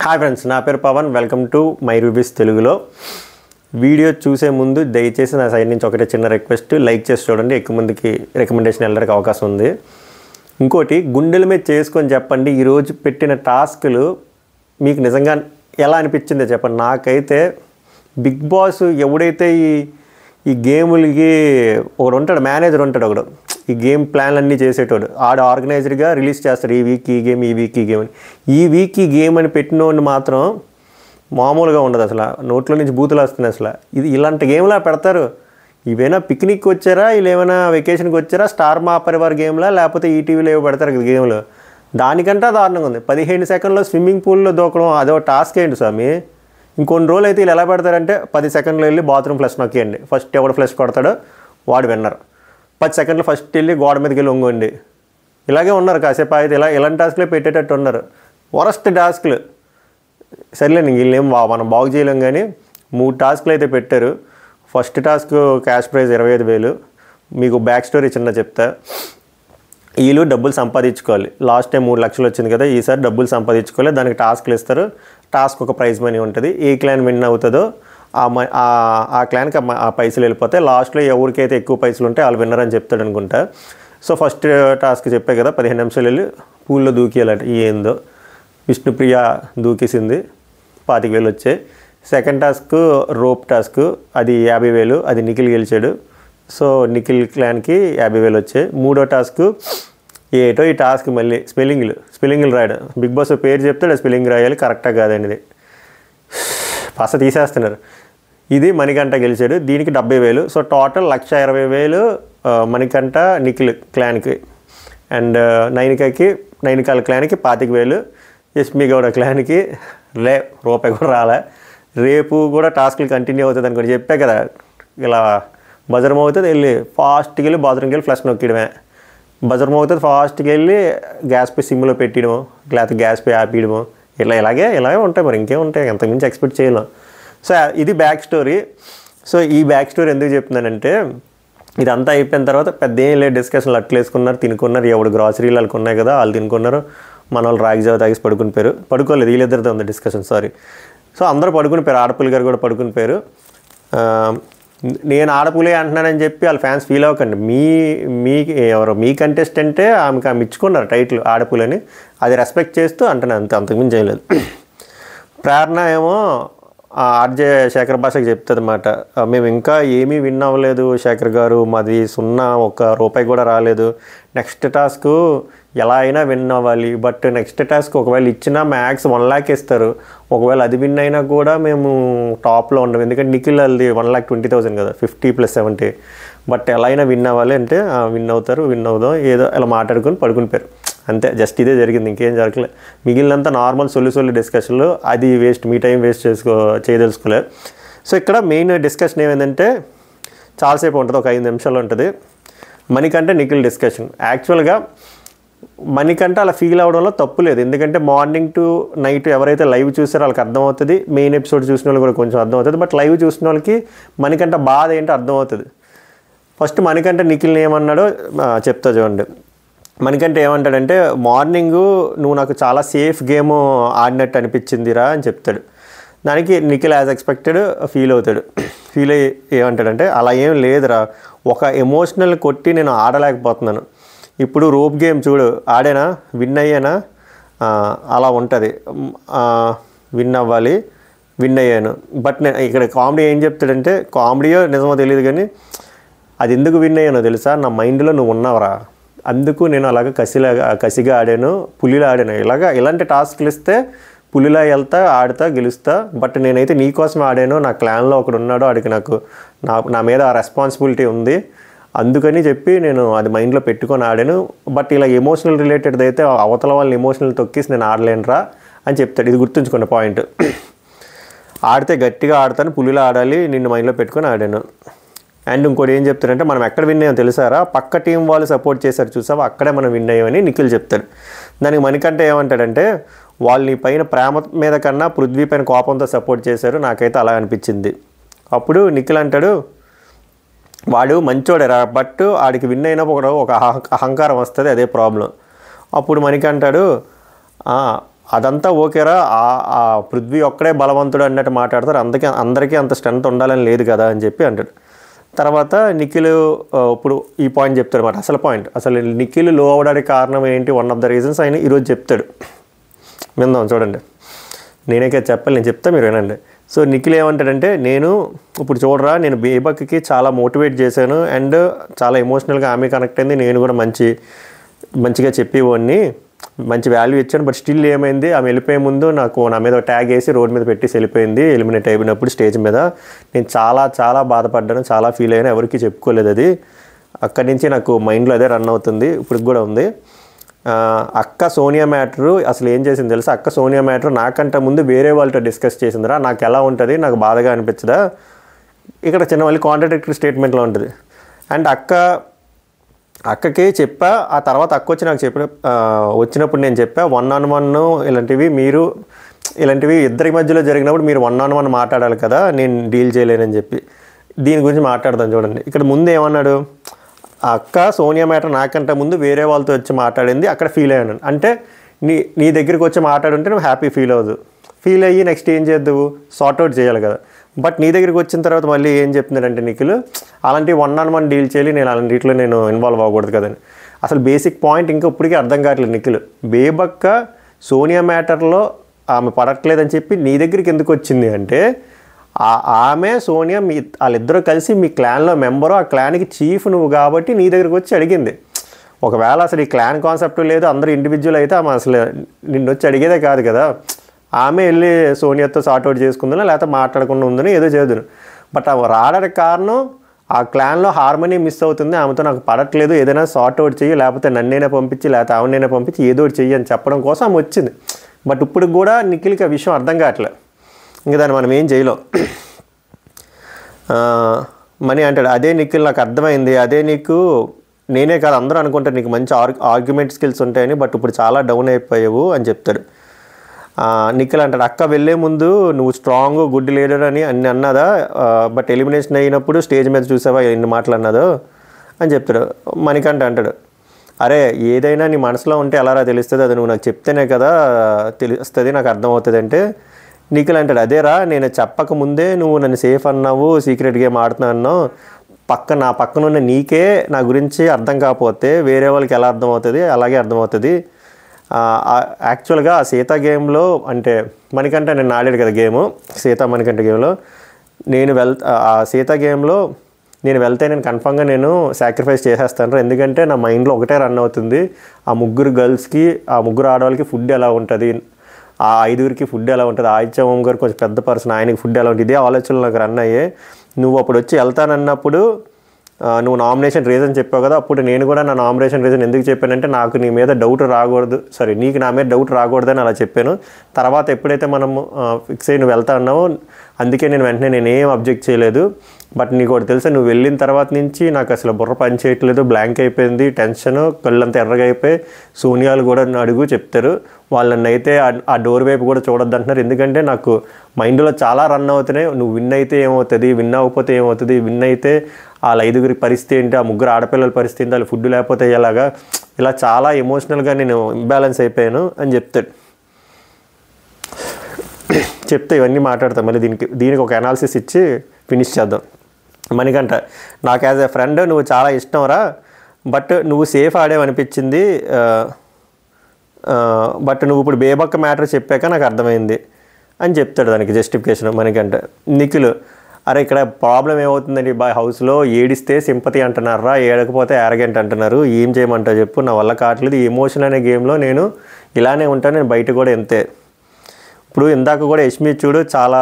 Hi friends, నా పేరు Pavan. Welcome to my reviews తెలుగులో. వీడియో చూసే ముందు దయచేసి నా సైడ్ నుంచి ఒకటే చిన్న రిక్వెస్ట్, లైక్ చేసి చూడండి. ఎక్కువ మందికి రికమెండేషన్ వెళ్ళడానికి అవకాశం ఉంది. ఇంకోటి, గుండెల మీద చేసుకొని చెప్పండి, ఈరోజు పెట్టిన టాస్కులు మీకు నిజంగా ఎలా అనిపించిందో చెప్పండి. నాకైతే బిగ్ బాస్ ఎవడైతే ఈ గేములకి ఒకడు ఉంటాడు, మేనేజర్ ఉంటాడు ఒకడు, ఈ గేమ్ ప్లాన్లు అన్నీ చేసేటోడు, ఆడు ఆర్గనైజర్గా రిలీజ్ చేస్తాడు. ఈ వీక్ ఈ గేమ్, ఈ వీక్ ఈ గేమ్ అని. ఈ వీక్ ఈ గేమ్ అని పెట్టినోడిని మాత్రం మామూలుగా ఉండదు. అసలు నోట్లో నుంచి బూతులు వస్తున్నాయి. అసలు ఇలాంటి గేమ్లా పెడతారు. ఇవేనా పిక్నిక్కి వచ్చారా, వీళ్ళు ఏమైనా వెకేషన్కి వచ్చారా, స్టార్ మా పరివార్ గేమ్లా, లేకపోతే ఈటీవీలో ఏవో పెడతారు కదా గేమ్లు. దానికంటే దారుణంగా ఉంది. 15 సెకండ్లో స్విమ్మింగ్ పూల్లో దూకడం అదో టాస్క్ ఏంటి స్వామి. ఇంకొన్ని రోజులు అయితే వీళ్ళు ఎలా పెడతారంటే 10 సెకండ్లు వెళ్ళి బాత్రూమ్ ఫ్లష్ నొక్కేయండి, ఫస్ట్ ఎవడు ఫ్లష్ కొడతాడో వాడు విన్నర్. 10 సెకండ్లు ఫస్ట్ వెళ్ళి గోడ మీదకి వెళ్ళి ఒంగండి. ఇలాగే ఉన్నారు కాసేపు అయితే. ఇలాంటి టాస్క్లే పెట్టేటట్టు ఉన్నారు. వరస్ట్ టాస్క్లు. సర్లే, వీళ్ళేం మనం బాగు చేయలేం, కానీ 3 టాస్క్లు అయితే పెట్టారు. First task cash prize 25,000. మీకు బ్యాక్ స్టోరీ చిన్న చెప్తా. వీళ్ళు డబ్బులు సంపాదించుకోవాలి. లాస్ట్ టైం 3 లక్షలు వచ్చింది కదా, ఈసారి డబ్బులు సంపాదించుకోవాలి. దానికి టాస్క్లు ఇస్తారు. టాస్క్ ఒక ప్రైజ్ మనీ ఉంటుంది. ఏ క్లాన్ విన్ అవుతుందో ఆ క్లాన్కి ఆ పైసలు వెళ్ళిపోతాయి. లాస్ట్లో ఎవరికైతే ఎక్కువ పైసలు ఉంటే వాళ్ళు విన్నర్ అని చెప్తాడు అనుకుంటా. సో ఫస్ట్ టాస్క్ చెప్పే కదా, 15 నిమిషాలు వెళ్ళి పూల్లో దూకేయాలంట. ఏందో విష్ణుప్రియ దూకేసింది, 25,000 వచ్చాయి. సెకండ్ టాస్క్ రోప్ టాస్క్, అది 50,000. అది నిఖిల్ గెలిచాడు. సో నిఖిల్ క్లాన్కి 50,000 వచ్చాయి. మూడో టాస్క్ ఏటో ఈ టాస్క్ మళ్ళీ స్పెల్లింగ్లు రాయడం. బిగ్ బాస్ పేరు చెప్తాడు, స్పెల్లింగ్ రాయాలి, కరెక్టా కాదండి. ఇది పస తీసేస్తున్నారు. ఇది మణికంఠ గెలిచాడు, దీనికి 70,000. సో టోటల్ 1,20,000 మణికంఠ నిఖిల్ క్లాన్కి. అండ్ నైనికాల క్లాన్కి 25,000. యష్మి గౌడ క్లాన్కి రూపాయి కూడా రాలే. రేపు కూడా టాస్క్లు కంటిన్యూ అవుతుంది అనుకోండి. చెప్పా కదా, ఇలా బజర్ అవుతుంది, వెళ్ళి ఫాస్ట్కి వెళ్ళి బాత్రూమ్కి వెళ్ళి ఫ్లష్ నొక్కడమే. బజర్ అవుతుంది, ఫాస్ట్కి వెళ్ళి గ్యాస్ పై సిమ్లో పెట్టడము, లేకపోతే గ్యాస్ పై ఆపేయడము. ఇలాగే ఉంటాయి. మరి ఇంకేం ఉంటాయి, అంతకుమించి ఎక్స్పెక్ట్ చేయలేం. సో ఇది బ్యాక్ స్టోరీ. సో ఈ బ్యాక్ స్టోరీ ఎందుకు చెప్తున్నానంటే, ఇదంతా అయిపోయిన తర్వాత పెద్ద ఏం లేదు, డిస్కషన్లు అట్లు వేసుకున్నారు, తినుకున్నారు. ఎవడు గ్రాసరీలు వాళ్ళకి ఉన్నాయి కదా, వాళ్ళు తినుకున్నారు. మన వాళ్ళు రాగి జావ తాగేసి పడుకోలేదు. వీళ్ళిద్దరితో ఉంది డిస్కషన్, సారీ. సో అందరూ పడుకునిపోయారు. ఆడపుల్లి గారు కూడా పడుకునిపోయారు. నేను ఆడపులే అంటున్నానని చెప్పి వాళ్ళ ఫ్యాన్స్ ఫీల్ అవ్వకండి. మీ కంటెస్టెంటే ఆమె ఇచ్చుకున్నారు టైటిల్ ఆడపులని. అది రెస్పెక్ట్ చేస్తూ అంటున్నాను, అంతకుమించి చేయలేదు. ప్రేరణ ఏమో ఆర్జే శేఖర్ భాషకి చెప్తుంది అన్నమాట, మేము ఇంకా ఏమీ విన్ అవ్వలేదు శేఖర్ గారు, మాది 0, 1 రూపాయి కూడా రాలేదు. నెక్స్ట్ టాస్క్ ఎలా అయినా విన్ అవ్వాలి. బట్ నెక్స్ట్ టాస్క్ ఒకవేళ ఇచ్చినా మ్యాక్స్ 1 lakh ఇస్తారు. ఒకవేళ అది విన్ అయినా కూడా మేము టాప్లో ఉండము, ఎందుకంటే నిఖిల్ అది 1,20,000 కదా, 50 + 70. బట్ ఎలా అయినా విన్ అవ్వాలి అంటే విన్ అవుదాం ఏదో ఇలా మాట్లాడుకొని పడుకునిపోయారు. అంతే, జస్ట్ ఇదే జరిగింది, ఇంకేం జరగలేదు. మిగిలినంతా నార్మల్ సొల్లు డిస్కషన్లు. అది వేస్ట్, మీ టైం వేస్ట్ చేయదలుచుకోలే. సో ఇక్కడ మెయిన్ డిస్కషన్ ఏమైందంటే చాలాసేపు ఉంటుంది, ఒక 5 నిమిషాలు ఉంటుంది. మణికంఠ నిఖిల్ డిస్కషన్. యాక్చువల్గా మణికంఠ అలా ఫీల్ అవ్వడంలో తప్పు లేదు, ఎందుకంటే మార్నింగ్ టు నైట్ ఎవరైతే లైవ్ చూసారో వాళ్ళకి అర్థమవుతుంది. మెయిన్ ఎపిసోడ్ చూసిన వాళ్ళు కూడా కొంచెం అర్థమవుతుంది. బట్ లైవ్ చూసిన వాళ్ళకి మణికంఠ బాధ ఏంటో అర్థమవుతుంది. ఫస్ట్ మణికంఠ నిఖిల్ని ఏమన్నాడో చెప్తా చూడండి. మణికంఠ ఏమంటాడంటే, మార్నింగు నువ్వు నాకు చాలా సేఫ్ గేమ్ ఆడినట్టు అనిపించిందిరా అని చెప్తాడు. దానికి నిఖిల్ యాజ్ ఎక్స్పెక్టెడ్ ఫీల్ అవుతాడు. ఫీల్ అయ్యి ఏమంటాడంటే, అలా ఏం లేదురా, ఒక ఎమోషనల్ కొట్టి నేను ఆడలేకపోతున్నాను. ఇప్పుడు రోప్ గేమ్ చూడు, ఆడేనా, విన్ అయ్యానా, అలా ఉంటుంది. విన్ అవ్వాలి, విన్ అయ్యాను. బట్ నేను ఇక్కడ కామెడీ ఏం చెప్తాడంటే, కామెడీయో నిజమో తెలియదు కానీ, అది ఎందుకు విన్ అయ్యానో తెలుసా, నా మైండ్లో నువ్వు ఉన్నావురా, అందుకు నేను అలాగ కసిగా ఆడాను, పులిలా ఆడాను. ఇలాంటి టాస్క్లు ఇస్తే పులిలా వెళ్తా, ఆడుతా, గెలుస్తా. బట్ నేనైతే నీకోసం ఆడాను, నా క్లాన్లో ఒకడు ఉన్నాడో ఆడికి నా మీద ఆ రెస్పాన్సిబిలిటీ ఉంది, అందుకని చెప్పి నేను అది మైండ్లో పెట్టుకొని ఆడాను. బట్ ఇలా ఎమోషనల్ రిలేటెడ్ అయితే అవతల వాళ్ళని ఎమోషనల్ తొక్కేసి నేను ఆడలేనురా అని చెప్తాడు. ఇది గుర్తుంచుకున్న పాయింట్. ఆడితే గట్టిగా ఆడతాను, పులిలా ఆడాలి, నిన్ను మైండ్లో పెట్టుకొని ఆడాను. అండ్ ఇంకోటి ఏం చెప్తారంటే, మనం ఎక్కడ విన్ అయ్యామో తెలుసారా, పక్క టీం వాళ్ళు సపోర్ట్ చేశారు చూసావా, అక్కడే మనం విన్ అయ్యామని నిఖిల్ చెప్తాడు. దానికి మణికంఠ ఏమంటాడంటే, వాళ్ళు నీ పైన ప్రేమ మీద కన్నా పృథ్వీ పైన కోపంతో సపోర్ట్ చేశారు, నాకైతే అలా అనిపించింది. అప్పుడు నిఖిల్ అంటాడు, వాడు మంచోడేరా, బట్ ఆడికి విన్ అయినప్పుడు ఒక అహంకారం వస్తుంది, అదే ప్రాబ్లం. అప్పుడు మణికంఠ అంటాడు, అదంతా ఓకేరా, ఆ పృథ్వీ ఒక్కడే బలవంతుడు అన్నట్టు మాట్లాడతారు, అందరికీ అంత స్ట్రెంత్ ఉండాలని లేదు కదా అని చెప్పి అంటాడు. తర్వాత నిఖిల్ ఇప్పుడు ఈ పాయింట్ చెప్తాడు అన్నమాట, అసలు పాయింట్. అసలు నిఖిల్ లో అవ్వడానికి కారణం ఏంటి, వన్ ఆఫ్ ద రీజన్స్ ఆయన ఈరోజు చెప్తాడు. విందాం చూడండి. నేనే చెప్పాలి, నేను చెప్తా, మీరు వినండి. సో నిఖిల్ ఏమంటాడంటే, నేను ఇప్పుడు చూడరా, నేను బేబక్కి చాలా మోటివేట్ చేశాను అండ్ చాలా ఎమోషనల్గా ఆమె కనెక్ట్ అయింది, నేను కూడా మంచిగా చెప్పేవాడిని, మంచి వాల్యూ ఇచ్చాను. బట్ స్టిల్ ఏమైంది, ఆమె వెళ్ళిపోయే ముందు నా మీద ట్యాగ్ వేసి రోడ్ మీద పెట్టేసి వెళ్ళిపోయింది, ఎలిమినేట్ అయిపోయినప్పుడు స్టేజ్ మీద. నేను చాలా బాధపడ్డాను, చాలా ఫీల్ అయ్యాను, ఎవరికి చెప్పుకోలేదు. అది అక్కడి నుంచి నాకు మైండ్లో అదే రన్ అవుతుంది, ఇప్పుడు కూడా ఉంది. అక్క సోనియా మ్యాటరు అసలు ఏం చేసింది తెలుసా, అక్క సోనియా మ్యాటరు నాకంటే ముందు వేరే వాళ్ళతో డిస్కస్ చేసిందిరా, నాకు ఎలా ఉంటుంది, నాకు బాధగా అనిపించదా. ఇక్కడ చిన్న మళ్ళీ కాంట్రాడిక్టరీ స్టేట్మెంట్లో ఉంటుంది. అండ్ అక్కకి చెప్పా, ఆ తర్వాత అక్క వచ్చి నాకు వచ్చినప్పుడు నేను చెప్పా, 1-on-1 ఇలాంటివి ఇద్దరి మధ్యలో జరిగినప్పుడు మీరు 1-on-1 మాట్లాడాలి కదా, నేను డీల్ చేయలేనని చెప్పి. దీని గురించి మాట్లాడదాం చూడండి. ఇక్కడ ముందు ఏమన్నాడు, అక్క సోనియా మ్యాటర్ నాకంటే ముందు వేరే వాళ్ళతో వచ్చి మాట్లాడింది, అక్కడ ఫీల్ అయ్యాను. అంటే నీ దగ్గరికి వచ్చి మాట్లాడుంటే నువ్వు హ్యాపీ ఫీల్ అయ్యి నెక్స్ట్ ఏం చేద్దావు, సార్ట్అవుట్ చేయాలి కదా. బట్ నీ దగ్గరికి వచ్చిన తర్వాత మళ్ళీ ఏం చెప్తున్నాడంటే నిఖిల్, అలాంటి 1-on-1 డీల్ చేయాలి, నేను అలాంటిలో నేను ఇన్వాల్వ్ అవ్వకూడదు కదని. అసలు బేసిక్ పాయింట్ ఇంకా ఇప్పటికీ అర్థం కావట్లేదు నిఖిల్. బేబక్క సోనియా మ్యాటర్లో ఆమె పడట్లేదని చెప్పి నీ దగ్గరికి ఎందుకు వచ్చింది అంటే, ఆమె సోనియా వాళ్ళిద్దరూ కలిసి మీ క్లాన్లో మెంబరు, ఆ క్లాన్కి చీఫ్ నువ్వు కాబట్టి నీ దగ్గరికి వచ్చి అడిగింది. ఒకవేళ అసలు ఈ క్లాన్ కాన్సెప్ట్ లేదు, అందరూ ఇండివిజువల్ అయితే ఆమె అసలు నిన్ను వచ్చి అడిగేదే కాదు కదా. ఆమె వెళ్ళి సోనియాతో సార్ట్అవుట్ చేసుకుందని, లేకపోతే మాట్లాడకుండా ఉందని ఏదో చేదును. బట్ అవి రావడానికి కారణం ఆ క్లాన్లో హార్మనీ మిస్ అవుతుంది, ఆమెతో నాకు పడట్లేదు, ఏదైనా సార్ట్అవుట్ చెయ్యి, లేకపోతే నన్నైనా పంపించి లేకపోతే ఆమెనైనా పంపించి ఏదో ఒకటి చెయ్యి అని చెప్పడం కోసం ఆమె వచ్చింది. బట్ ఇప్పుడు కూడా నిఖిల్కి ఆ విషయం అర్థం కావట్లేదు. ఇంకా దాన్ని మనం ఏం చేయలేం. మనీ అంటాడు, అదే నిఖిల్ నాకు అర్థమైంది, అదే నీకు నేనే కాదు అందరూ అనుకుంటారు నీకు మంచి ఆర్గ్యుమెంట్ స్కిల్స్ ఉంటాయని, బట్ ఇప్పుడు చాలా డౌన్ అయిపోయావు అని చెప్తాడు. నిఖిల్ అంటాడు, అక్క వెళ్ళే ముందు నువ్వు స్ట్రాంగ్ గుడ్ లీడర్ అని అన్నదా, బట్ ఎలిమినేషన్ అయినప్పుడు స్టేజ్ మీద చూసావా ఎన్ని మాటలు అన్నదో అని చెప్తాడు. మణికంఠ అంటాడు, అరే ఏదైనా నీ మనసులో ఉంటే ఎలారా తెలుస్తుంది, అది నువ్వు నాకు చెప్తేనే కదా తెలుస్తుంది, నాకు అర్థమవుతుంది అంటే. నిఖిల్ అంటాడు, అదేరా నేను చెప్పక ముందే నువ్వు నన్ను సేఫ్ అన్నావు, సీక్రెట్ గేమ్ ఆడుతున్నా అన్నావు, నా పక్కన ఉన్న నీకే నా గురించి అర్థం కాకపోతే వేరే వాళ్ళకి ఎలా అర్థమవుతుంది, అలాగే అర్థమవుతుంది. యాక్చువల్గా ఆ సీతా గేమ్లో అంటే మణికంఠ నేను ఆడాడు కదా గేము, సీతా మణికంఠ గేమ్లో ఆ సీతా గేమ్లో నేను వెళ్తే నేను కన్ఫామ్గా నేను సాక్రిఫైస్ చేసేస్తాను, ఎందుకంటే నా మైండ్లో ఒకటే రన్ అవుతుంది, ఆ ముగ్గురు గర్ల్స్కి, ఆ ముగ్గురు ఆడవాళ్ళకి ఫుడ్ ఎలా ఉంటుంది, ఆ 5గురికి ఫుడ్ ఎలా ఉంటుంది, ఆదిత్య ఓం గారు కొంచెం పెద్ద పర్సన్, ఆయనకి ఫుడ్ ఎలా ఉంటుంది, ఇదే ఆలోచనలు నాకు రన్ అయ్యాయి. నువ్వు అప్పుడు వచ్చి వెళ్తానన్నప్పుడు నువ్వు నామినేషన్ రీజన్ చెప్పావు కదా, అప్పుడు నేను కూడా నా నామినేషన్ రీజన్ ఎందుకు చెప్పానంటే నాకు నీ మీద డౌట్ రాకూడదు, నీకు నా మీద డౌట్ రాకూడదని అలా చెప్పాను. తర్వాత ఎప్పుడైతే మనము ఫిక్స్ అయ్యి నువ్వు వెళ్తా అన్నావో అందుకే నేను వెంటనే నేనేం అబ్జెక్ట్ చేయలేదు. బట్ నీకు ఒకటి తెలుసా, నువ్వు వెళ్ళిన తర్వాత నుంచి నాకు అసలు బుర్ర పని చేయట్లేదు, బ్లాంక్ అయిపోయింది, టెన్షన్, కళ్ళంతా ఎర్రగా అయిపోయి, సోనియాలు కూడా అడుగు చెప్తారు, వాళ్ళని అయితే ఆ డోర్ వైపు కూడా చూడొద్దు అంటున్నారు, ఎందుకంటే నాకు మైండ్లో చాలా రన్ అవుతున్నాయి, నువ్వు విన్ అయితే ఏమవుతుంది, విన్ అవ్వకపోతే ఏమవుతుంది, విన్ అయితే వాళ్ళ 5గురి పరిస్థితి ఏంటి, ఆ ముగ్గురు ఆడపిల్లల పరిస్థితి ఏంటి, వాళ్ళు ఫుడ్ లేకపోతే ఎలాగా, ఇలా చాలా ఎమోషనల్గా నేను ఇంబ్యాలెన్స్ అయిపోయాను అని చెప్తాడు. చెప్తే ఇవన్నీ మాట్లాడతాం, మళ్ళీ దీనికి ఒక అనాలిసిస్ ఇచ్చి ఫినిష్ చేద్దాం. మణికంఠ, నాకు యాజ్ ఎ ఫ్రెండ్ నువ్వు చాలా ఇష్టం రా, బట్ నువ్వు సేఫ్ ఆడేవనిపించింది, బట్ నువ్వు ఇప్పుడు బేబక్క మ్యాటర్ చెప్పాక నాకు అర్థమైంది అని చెప్తాడు దానికి జస్టిఫికేషన్ మణికంఠ. నిఖిల్, అరే ఇక్కడ ప్రాబ్లం ఏమవుతుందండి, హౌస్లో ఏడిస్తే సింపతి అంటున్నారా, ఏడకపోతే యారగెంట్ అంటున్నారు, ఏం చేయమంటావు చెప్పు, నా వల్ల కావట్లేదు, ఈ ఎమోషన్ అనే గేమ్లో నేను ఇలానే ఉంటాను, నేను బయట కూడా ఎంతే. ఇప్పుడు ఇందాక కూడా యష్మి చూడు చాలా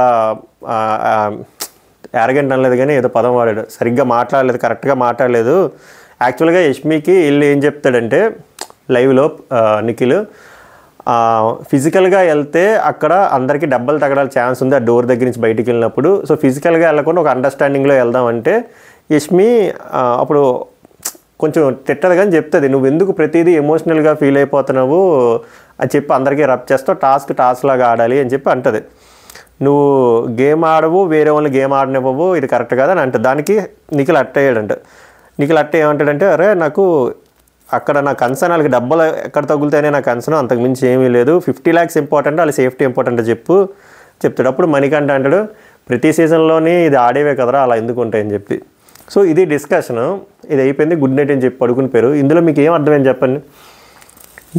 యారగెంట్ అనలేదు కానీ ఏదో పదం వాడాడు, సరిగ్గా మాట్లాడలేదు, కరెక్ట్గా మాట్లాడలేదు. యాక్చువల్గా యష్మికి వీళ్ళు ఏం చెప్తాడంటే లైవ్లో నిఖిల్, ఫిజికల్గా వెళ్తే అక్కడ అందరికీ డబ్బలు తగడాల ఛాన్స్ ఉంది ఆ డోర్ దగ్గర నుంచి బయటికి వెళ్ళినప్పుడు, సో ఫిజికల్గా వెళ్ళకుండా ఒక అండర్స్టాండింగ్లో వెళ్దామంటే యష్మి అప్పుడు కొంచెం తిట్టదు కానీ చెప్తుంది, నువ్వు ఎందుకు ప్రతిదీ ఎమోషనల్గా ఫీల్ అయిపోతున్నావు అని చెప్పి అందరికీ రబ్ చేస్తావు, టాస్క్ లాగా ఆడాలి అని చెప్పి అంటుంది. నువ్వు గేమ్ ఆడవు, వేరే వాళ్ళు గేమ్ ఆడనివ్వవు, ఇది కరెక్ట్ కదా అని అంటే దానికి నిఖిల్ అట్టయ్యాడంట. నిఖిల్ అట్ట ఏమంటాడంటే, అరే నాకు అక్కడ నా కన్సర్న్ వాళ్ళకి డబ్బులు ఎక్కడ తగులుతాయనే నా కన్సర్న్, అంతకుమించి ఏమీ లేదు. 50 lakhs ఇంపార్టెంట్, వాళ్ళ సేఫ్టీ ఇంపార్టెంట్ చెప్తాడు. అప్పుడు మణికంఠ అంటాడు ప్రతి సీజన్లోని ఇది ఆడేవే కదరా, అలా ఎందుకు ఉంటాయని చెప్పి. సో ఇది డిస్కషను, ఇది అయిపోయింది, గుడ్ నైట్ అని చెప్పి పడుకుని పేరు. ఇందులో మీకు ఏం అర్థమైంది చెప్పండి?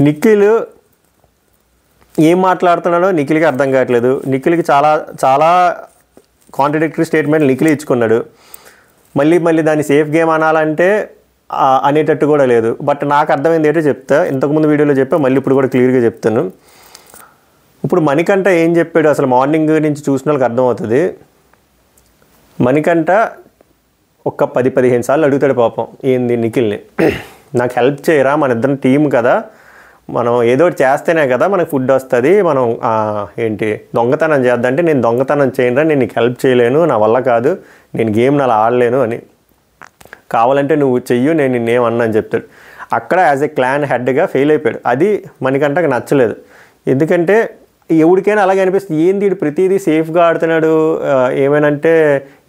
నిఖిల్ ఏం మాట్లాడుతున్నాడో నిఖిల్కి అర్థం కావట్లేదు. నిఖిల్కి చాలా చాలా కాంట్రడిక్టరీ స్టేట్మెంట్ నిఖిల్ ఇచ్చుకున్నాడు. మళ్ళీ దాన్ని సేఫ్ గేమ్ అనాలంటే అనేటట్టు కూడా లేదు. బట్ నాకు అర్థమైంది ఏంటో చెప్తా, ఇంతకుముందు వీడియోలో చెప్పా, మళ్ళీ ఇప్పుడు కూడా క్లియర్గా చెప్తాను. ఇప్పుడు మణికంఠ ఏం చెప్పాడు అసలు మార్నింగ్ నుంచి చూసిన వాళ్ళకి అర్థమవుతుంది. మణికంఠ ఒక 10-15 సార్లు అడుగుతాడు పాపం ఏంది నిఖిల్ని, నాకు హెల్ప్ చేయరా, మన ఇద్దరం టీం కదా, మనం ఏదో ఒకటి చేస్తేనే కదా మనకు ఫుడ్ వస్తుంది, మనం ఏంటి దొంగతనం చేద్దంటే నేను దొంగతనం చేయనురా, నేను నీకు హెల్ప్ చేయలేను, నా వల్ల కాదు, నేను గేమ్ అలా ఆడలేను అని, కావాలంటే నువ్వు చెయ్యు, నేను నిన్నేమన్నా అని చెప్తాడు. అక్కడ యాజ్ ఏ క్లాన్ హెడ్గా ఫెయిల్ అయిపోయాడు. అది మనకంటే నచ్చలేదు. ఎందుకంటే ఎవరికైనా అలాగే అనిపిస్తుంది, ఏంది ప్రతిదీ సేఫ్గా ఆడుతున్నాడు, ఏమైనంటే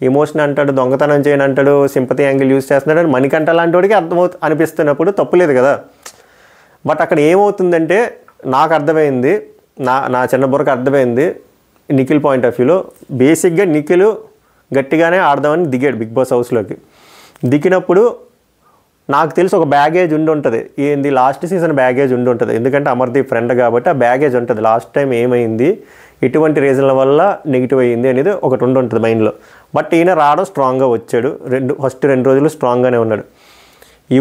ఎమోషన్ అంటాడు, దొంగతనం చేయని అంటాడు, సింపతి యాంగిల్ యూజ్ చేస్తున్నాడు అని మణికంఠ లాంటి వాడికి అనిపిస్తున్నప్పుడు తప్పులేదు కదా. బట్ అక్కడ ఏమవుతుందంటే నాకు అర్థమైంది, నా చిన్న బుర్రకు అర్థమైంది నిఖిల్ పాయింట్ ఆఫ్ వ్యూలో. బేసిక్గా నిఖిల్ గట్టిగానే ఆడదామని దిగాడు బిగ్ బాస్ హౌస్లోకి. దిగినప్పుడు నాకు తెలిసి ఒక బ్యాగేజ్ ఉండి ఉంటుంది, ఏంది లాస్ట్ సీజన్ బ్యాగేజ్ ఉండి ఉంటుంది, ఎందుకంటే అమర్దీప్ ఫ్రెండ్ కాబట్టి ఆ బ్యాగేజ్ ఉంటుంది. లాస్ట్ టైం ఏమైంది, ఎటువంటి రీజన్ల వల్ల నెగిటివ్ అయ్యింది అనేది ఒకటి ఉంటుంది మైండ్లో. బట్ ఈయన రావడం స్ట్రాంగ్గా వచ్చాడు, ఫస్ట్ 2 రోజులు స్ట్రాంగ్గానే ఉన్నాడు.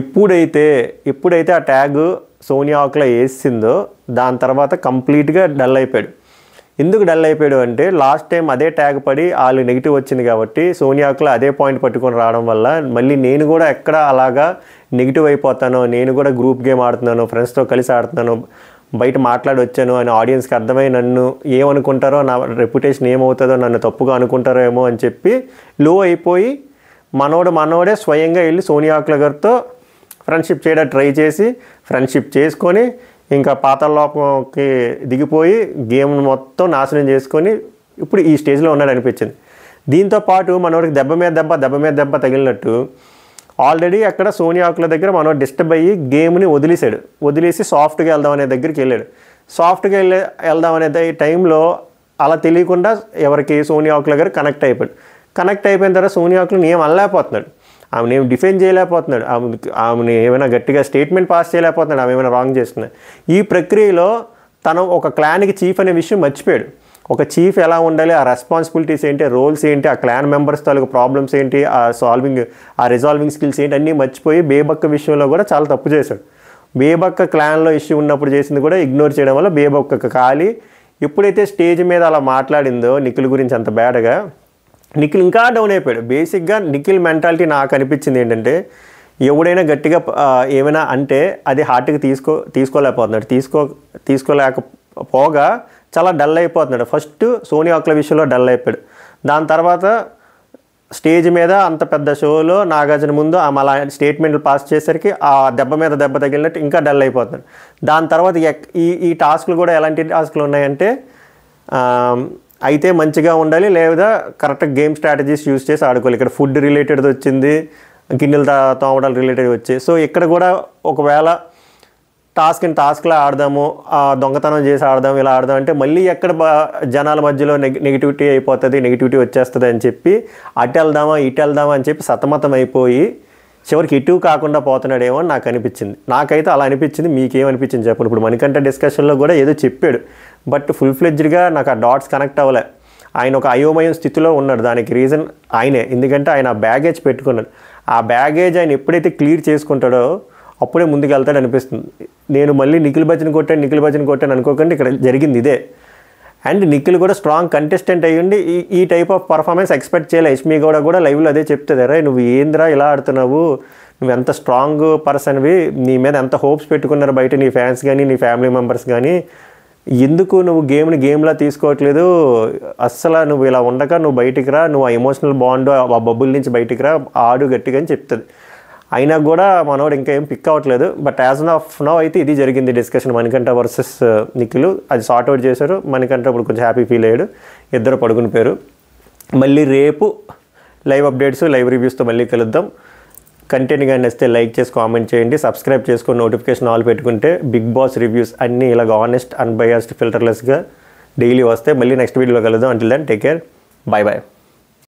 ఎప్పుడైతే ఆ ట్యాగ్ సోనియా ఆకులో వేసిందో దాని తర్వాత కంప్లీట్గా డల్ అయిపోయాడు. ఎందుకు డల్ అయిపోయాడు అంటే లాస్ట్ టైం అదే ట్యాగ్ పడి వాళ్ళు నెగిటివ్ వచ్చింది కాబట్టి సోనియాకులో అదే పాయింట్ పట్టుకొని రావడం వల్ల మళ్ళీ నేను కూడా ఎక్కడ అలాగా నెగిటివ్ అయిపోతాను, నేను కూడా గ్రూప్ గేమ్ ఆడుతున్నాను, ఫ్రెండ్స్తో కలిసి ఆడుతున్నాను, బయట మాట్లాడి వచ్చాను అని ఆడియన్స్కి అర్థమై నన్ను ఏమనుకుంటారో, నా రెప్యుటేషన్ ఏమవుతుందో, నన్ను తప్పుగా అనుకుంటారో ఏమో అని చెప్పి లో అయిపోయి మనోడే స్వయంగా వెళ్ళి సోనియా ఆకుల గారితో ఫ్రెండ్షిప్ చేయడం ట్రై చేసి ఫ్రెండ్షిప్ చేసుకొని ఇంకా పాతాళలోకంకి దిగిపోయి గేమ్ మొత్తం నాశనం చేసుకొని ఇప్పుడు ఈ స్టేజ్లో ఉన్నాడు అనిపించింది. దీంతోపాటు మనోడికి దెబ్బ మీద దెబ్బ తగిలినట్టు ఆల్రెడీ అక్కడ సోనియా ఆకుల దగ్గర మనోడు డిస్టర్బ్ అయ్యి గేమ్ని వదిలేసి సాఫ్ట్గా వెళ్దాం అనే దగ్గరికి వెళ్ళాడు. సాఫ్ట్గా వెళ్దాం అనే టైంలో అలా తెలియకుండా ఎవరికి సోనియా ఆకుల దగ్గర కనెక్ట్ అయిపోయిన తర్వాత సోనియా ఆకులను ఏం అనలేకపోతున్నాడు, ఆమెను ఏం డిఫెండ్ చేయలేకపోతున్నాడు, ఆమెను ఏమైనా గట్టిగా స్టేట్మెంట్ పాస్ చేయలేకపోతున్నాడు, ఆమె ఏమైనా రాంగ్ చేస్తున్నాడు. ఈ ప్రక్రియలో తను ఒక క్లాన్కి చీఫ్ అనే విషయం మర్చిపోయాడు. ఒక చీఫ్ ఎలా ఉండాలి, ఆ రెస్పాన్సిబిలిటీస్ ఏంటి, రోల్స్ ఏంటి, ఆ క్లాన్ మెంబర్స్ తాలూకు ప్రాబ్లమ్స్ ఏంటి, ఆ రిజాల్వింగ్ స్కిల్స్ ఏంటి అన్నీ మర్చిపోయి బేబక్క విషయంలో కూడా చాలా తప్పు చేశాడు. బేబక్క క్లాన్లో ఇష్యూ ఉన్నప్పుడు చేసింది కూడా ఇగ్నోర్ చేయడం వల్ల బేబక్క ఖాళీ. ఎప్పుడైతే స్టేజ్ మీద అలా మాట్లాడిందో నిఖిల్ గురించి అంత బ్యాడ్గా, నిఖిల్ ఇంకా డౌన్ అయిపోయాడు. బేసిక్గా నిఖిల్ మెంటాలిటీ నాకు అనిపించింది ఏంటంటే ఎవడైనా గట్టిగా ఏమైనా అంటే అది హార్ట్కి తీసుకోలేకపోతున్నాడు, తీసుకోలేకపోగా చాలా డల్ అయిపోతున్నాడు. ఫస్ట్ సోనియా ఆకుల విషయంలో డల్ అయిపోయాడు. దాని తర్వాత స్టేజ్ మీద అంత పెద్ద షోలో నాగార్జున ముందు ఆమె అలా స్టేట్మెంట్లు పాస్ చేసరికి ఆ దెబ్బ మీద దెబ్బ తగిలినట్టు ఇంకా డల్ అయిపోతున్నాడు. దాని తర్వాత ఈ టాస్క్లు కూడా ఎలాంటి టాస్క్లు ఉన్నాయంటే అయితే మంచిగా ఉండాలి, లేదా కరెక్ట్గా గేమ్ స్ట్రాటజీస్ యూజ్ చేసి ఆడుకోవాలి. ఇక్కడ ఫుడ్ రిలేటెడ్ వచ్చింది, గిన్నెలు తోమడాలు రిలేటెడ్ వచ్చాయి. సో ఇక్కడ కూడా ఒకవేళ టాస్క్లా ఆడదాము, దొంగతనం చేసి ఆడదాము, ఇలా ఆడదాం అంటే మళ్ళీ ఎక్కడ జనాల మధ్యలో నెగిటివిటీ అయిపోతుంది, నెగిటివిటీ వచ్చేస్తుంది అని చెప్పి అటు వెళ్దామా అని చెప్పి సతమతం అయిపోయి చివరికి ఇటు కాకుండా పోతున్నాడేమో అని నాకు అనిపించింది. నాకైతే అలా అనిపించింది. మీకేమనిపించింది చెప్పండి. ఇప్పుడు మణికంఠ డిస్కషన్లో కూడా ఏదో చెప్పాడు, బట్ ఫుల్ ఫ్లెడ్జ్డ్గా నాకు ఆ డాట్స్ కనెక్ట్ అవ్వలే. ఆయన ఒక అయోమయం స్థితిలో ఉన్నాడు. దానికి రీజన్ ఆయనే, ఎందుకంటే ఆయన ఆ బ్యాగేజ్ పెట్టుకున్నాడు. ఆ బ్యాగేజ్ ఆయన ఎప్పుడైతే క్లియర్ చేసుకుంటాడో అప్పుడే ముందుకు వెళ్తాడు అనిపిస్తుంది. నేను మళ్ళీ నిఖిల్ భజన్ కొట్టాను అనుకోకండి, ఇక్కడ జరిగింది ఇదే. అండ్ నిఖిల్ కూడా స్ట్రాంగ్ కంటెస్టెంట్ అయ్యుండి ఈ టైప్ ఆఫ్ పర్ఫార్మెన్స్ ఎక్స్పెక్ట్ చేయాలి. యష్మి గౌడ కూడా లైవ్లో అదే చెప్తుంది, రే నువ్వు ఏంద్రా ఇలా ఆడుతున్నావు, నువ్వు ఎంత స్ట్రాంగ్ పర్సన్వి, నీ మీద ఎంత హోప్స్ పెట్టుకున్నారు బయట నీ ఫ్యాన్స్ కానీ నీ ఫ్యామిలీ మెంబర్స్ కానీ, ఎందుకు నువ్వు గేమ్లా తీసుకోవట్లేదు, అస్సలు నువ్వు ఇలా ఉండక నువ్వు బయటికి రా, నువ్వు ఆ ఎమోషనల్ బాండ్ ఆ బబుల్ నుంచి బయటికి రా, ఆడు గట్టిగా అని చెప్తుంది. అయినా కూడా మనోడు ఇంకా ఏం పిక్ అవ్వట్లేదు. బట్ యాజ్ ఆఫ్ నౌ అయితే ఇది జరిగింది డిస్కషన్, మణికంఠ వర్సెస్ నిఖిల్. అది సార్ట్ అవుట్ చేశారు. మణికంఠ ఇప్పుడు కొంచెం హ్యాపీ ఫీల్ అయ్యాడు, ఇద్దరు పడుకుని పోయారు. మళ్ళీ రేపు లైవ్ అప్డేట్స్ లైవ్ రివ్యూస్తో మళ్ళీ కలుద్దాం. కంటెంట్ కానీ నచ్చితే లైక్ చేసి కామెంట్ చేయండి, సబ్స్క్రైబ్ చేసుకొని నోటిఫికేషన్ ఆల్ పెట్టుకుంటే బిగ్ బాస్ రివ్యూస్ అన్నీ ఇలాగ ఆనెస్ట్ అన్బయాస్డ్ ఫిల్టర్లెస్గా డైలీ వస్తాయి. మళ్ళీ నెక్స్ట్ వీడియోలో కలుద్దాం. Until then take care, bye bye.